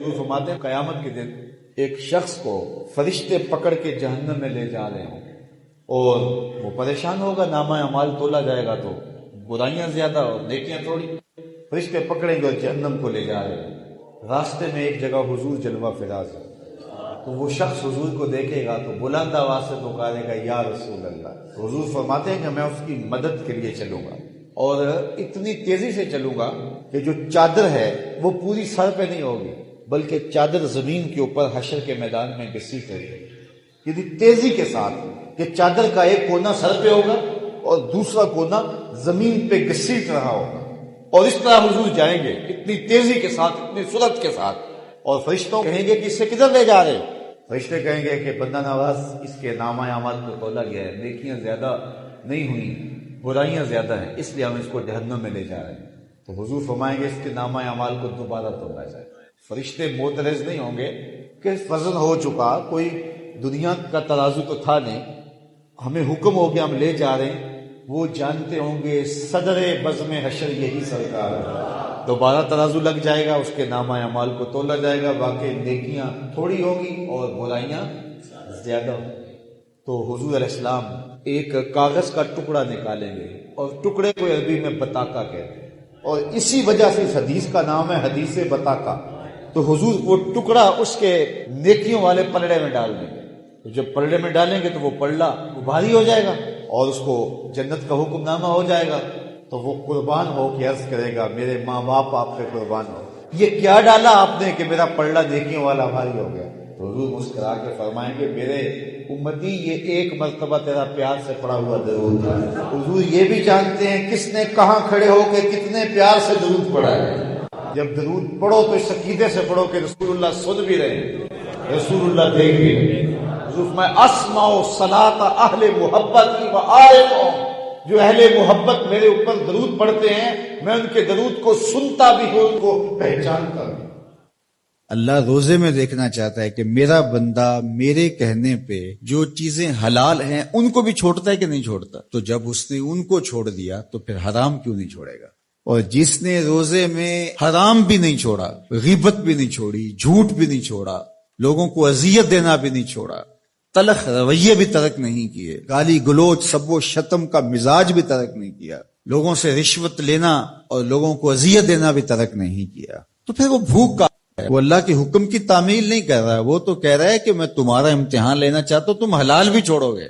حضور فرماتے ہیں قیامت کے دن ایک شخص کو فرشتے پکڑ کے جہنم میں لے جا رہے ہوں اور وہ پریشان ہوگا، نامہ اعمال تولا جائے گا تو برائیاں زیادہ اور نیکیاں تھوڑی، فرشتے پکڑیں گے اور جہنم کو لے جا رہے ہیں۔ راستے میں ایک جگہ حضور جلوہ فراز ہے، تو وہ شخص حضور کو دیکھے گا تو بلند آواز سے پکارے گا یا رسول اللہ۔ حضور فرماتے ہیں کہ میں اس کی مدد کے لیے چلوں گا اور اتنی تیزی سے چلوں گا کہ جو چادر ہے وہ پوری سر پہ نہیں ہوگی بلکہ چادر زمین کے اوپر حشر کے میدان میں گھسیٹ رہی ہے، یعنی تیزی کے ساتھ کہ چادر کا ایک کونا سر پہ ہوگا اور دوسرا کونا زمین پہ گھسیٹ رہا ہوگا، اور اس طرح حضور جائیں گے اتنی تیزی کے ساتھ، اتنی سرعت کے ساتھ، اور فرشتوں کہیں گے کہ اس سے کدھر لے جا رہے؟ فرشتے کہیں گے کہ بندہ نواز اس کے نامہ اعمال کو تولا گیا ہے، نیکیاں زیادہ نہیں ہوئی، برائیاں زیادہ ہیں، اس لیے ہم اس کو جہنم میں لے جا رہے ہیں۔ تو حضور فرمائیں گے اس کے نامہ اعمال کو دوبارہ تولا جائے۔ فرشتے معترض نہیں ہوں گے کہ وزن ہو چکا، کوئی دنیا کا ترازو تو تھا نہیں، ہمیں حکم ہو گیا ہم لے جا رہے ہیں۔ وہ جانتے ہوں گے صدر بزم حشر یہی سرکار ہے، دوبارہ ترازو لگ جائے گا، اس کے نامہ اعمال کو تولا جائے گا، واقعی نیکیاں تھوڑی ہوگی اور برائیاں زیادہ ہوں گی۔ تو حضور علیہ السلام ایک کاغذ کا ٹکڑا نکالیں گے اور ٹکڑے کو عربی میں بطاقہ کہتے ہیں، اور اسی وجہ سے اس حدیث کا نام ہے حدیث بطاقہ۔ تو حضور وہ ٹکڑا اس کے نیکیوں والے پلڑے میں ڈال دیں گے، تو جب پلڑے میں ڈالیں گے تو وہ پلڑا بھاری ہو جائے گا اور اس کو جنت کا حکم نامہ ہو جائے گا، تو وہ قربان ہو کے عرض کرے گا میرے ماں باپ آپ پہ قربان ہو، یہ کیا ڈالا آپ نے کہ میرا پلڑا نیکیوں والا بھاری ہو گیا؟ تو حضور مسکرا کے فرمائیں گے میرے امتی یہ ایک مرتبہ تیرا پیار سے پڑھا ہوا درود تھا۔ حضور یہ بھی جانتے ہیں کس نے کہاں کھڑے ہو کے کتنے پیار سے درود پڑھا ہے۔ جب درود پڑھو تو اس عقیدے سے پڑھو کہ رسول اللہ سن بھی رہے ہیں، رسول اللہ دیکھ بھی رہے ہیں۔ حضور میں اسمع صلاۃ اہل محبت و عارفوں، جو اہل محبت میرے اوپر درود پڑھتے ہیں میں ان کے درود کو سنتا بھی ہوں، ان کو پہچانتا بھی۔ اللہ روزے میں دیکھنا چاہتا ہے کہ میرا بندہ میرے کہنے پہ جو چیزیں حلال ہیں ان کو بھی چھوڑتا ہے کہ نہیں چھوڑتا، تو جب اس نے ان کو چھوڑ دیا تو پھر حرام کیوں نہیں چھوڑے گا؟ اور جس نے روزے میں حرام بھی نہیں چھوڑا، غیبت بھی نہیں چھوڑی، جھوٹ بھی نہیں چھوڑا، لوگوں کو اذیت دینا بھی نہیں چھوڑا، تلخ رویے بھی ترک نہیں کیے، گالی گلوچ سب و شتم کا مزاج بھی ترک نہیں کیا، لوگوں سے رشوت لینا اور لوگوں کو اذیت دینا بھی ترک نہیں کیا، تو پھر وہ بھوک کا ہے، وہ اللہ کے حکم کی تعمیل نہیں کر رہا ہے، وہ تو کہہ رہا ہے کہ میں تمہارا امتحان لینا چاہتا ہوں، تم حلال بھی چھوڑو گے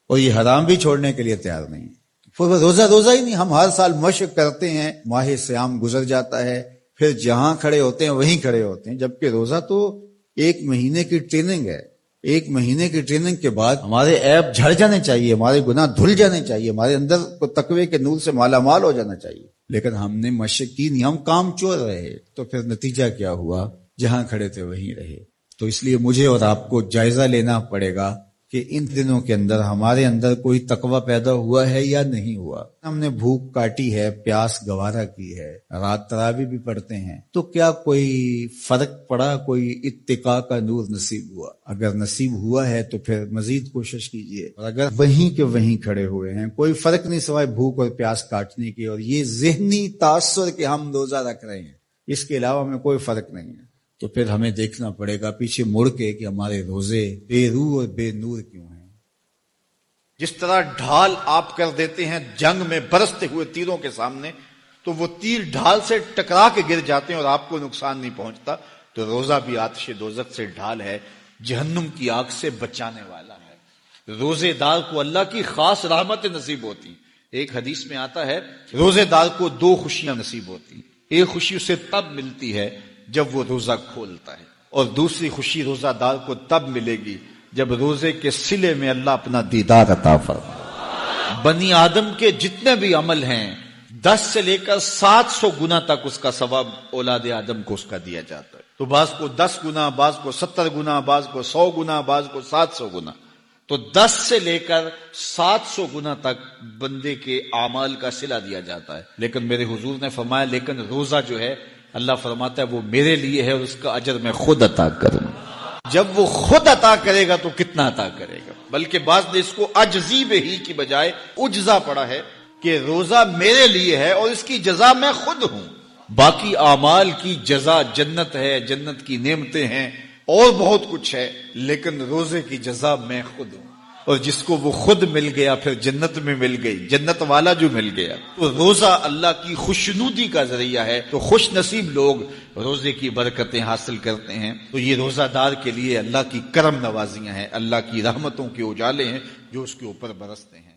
اور یہ حرام بھی چھوڑنے کے لیے تیار نہیں ہے۔ پھر روزہ ہی نہیں، ہم ہر سال مشق کرتے ہیں، ماہ سیام گزر جاتا ہے، پھر جہاں کھڑے ہوتے ہیں وہیں کھڑے ہوتے ہیں، جبکہ روزہ تو ایک مہینے کی ٹریننگ ہے۔ ایک مہینے کی ٹریننگ کے بعد ہمارے عیب جھڑ جانے چاہیے، ہمارے گناہ دھل جانے چاہیے، ہمارے اندر کو تقوی کے نور سے مالا مال ہو جانا چاہیے، لیکن ہم نے مشق کی نہیں، ہم کام چور رہے، تو پھر نتیجہ کیا ہوا؟ جہاں کھڑے تھے وہیں رہے۔ تو اس لیے مجھے اور آپ کو جائزہ لینا پڑے گا کہ ان دنوں کے اندر ہمارے اندر کوئی تقوی پیدا ہوا ہے یا نہیں ہوا۔ ہم نے بھوک کاٹی ہے، پیاس گوارا کی ہے، رات تراویح بھی پڑھتے ہیں، تو کیا کوئی فرق پڑا؟ کوئی اتقاء کا نور نصیب ہوا؟ اگر نصیب ہوا ہے تو پھر مزید کوشش کیجئے، اور اگر وہیں کے وہیں کھڑے ہوئے ہیں، کوئی فرق نہیں سوائے بھوک اور پیاس کاٹنے کی اور یہ ذہنی تاثر کہ ہم روزہ رکھ رہے ہیں، اس کے علاوہ ہمیں کوئی فرق نہیں ہے، تو پھر ہمیں دیکھنا پڑے گا پیچھے مڑ کے کہ ہمارے روزے بے روح اور بے نور کیوں ہیں۔ جس طرح ڈھال آپ کر دیتے ہیں جنگ میں برستے ہوئے تیروں کے سامنے، تو وہ تیر ڈھال سے ٹکرا کے گر جاتے ہیں اور آپ کو نقصان نہیں پہنچتا، تو روزہ بھی آتش دوزخ سے ڈھال ہے، جہنم کی آگ سے بچانے والا ہے۔ روزے دار کو اللہ کی خاص رحمت نصیب ہوتی۔ ایک حدیث میں آتا ہے روزے دار کو دو خوشیاں نصیب ہوتی، ایک خوشی اسے تب ملتی ہے جب وہ روزہ کھولتا ہے، اور دوسری خوشی روزہ دار کو تب ملے گی جب روزے کے صلے میں اللہ اپنا دیدار عطا فرمائے۔ بنی آدم کے جتنے بھی عمل ہیں 10 سے لے کر 700 گنا تک اس کا ثواب اولاد آدم کو اس کا دیا جاتا ہے، تو بعض کو 10 گنا، بعض کو 70 گنا، بعض کو 100 گنا، بعض کو 700 گنا، تو 10 سے لے کر 700 گنا تک بندے کے اعمال کا صلہ دیا جاتا ہے۔ لیکن میرے حضور نے فرمایا لیکن روزہ جو ہے اللہ فرماتا ہے وہ میرے لیے ہے اور اس کا اجر میں خود عطا کروں۔ جب وہ خود عطا کرے گا تو کتنا عطا کرے گا؟ بلکہ بعض نے اس کو عجزی بہی کی بجائے اجزا پڑھا ہے کہ روزہ میرے لیے ہے اور اس کی جزا میں خود ہوں۔ باقی اعمال کی جزا جنت ہے، جنت کی نعمتیں ہیں اور بہت کچھ ہے، لیکن روزے کی جزا میں خود ہوں، اور جس کو وہ خود مل گیا پھر جنت میں مل گئی، جنت والا جو مل گیا۔ تو روزہ اللہ کی خوشنودی کا ذریعہ ہے، تو خوش نصیب لوگ روزے کی برکتیں حاصل کرتے ہیں۔ تو یہ روزہ دار کے لیے اللہ کی کرم نوازیاں ہیں، اللہ کی رحمتوں کے اجالے ہیں جو اس کے اوپر برستے ہیں۔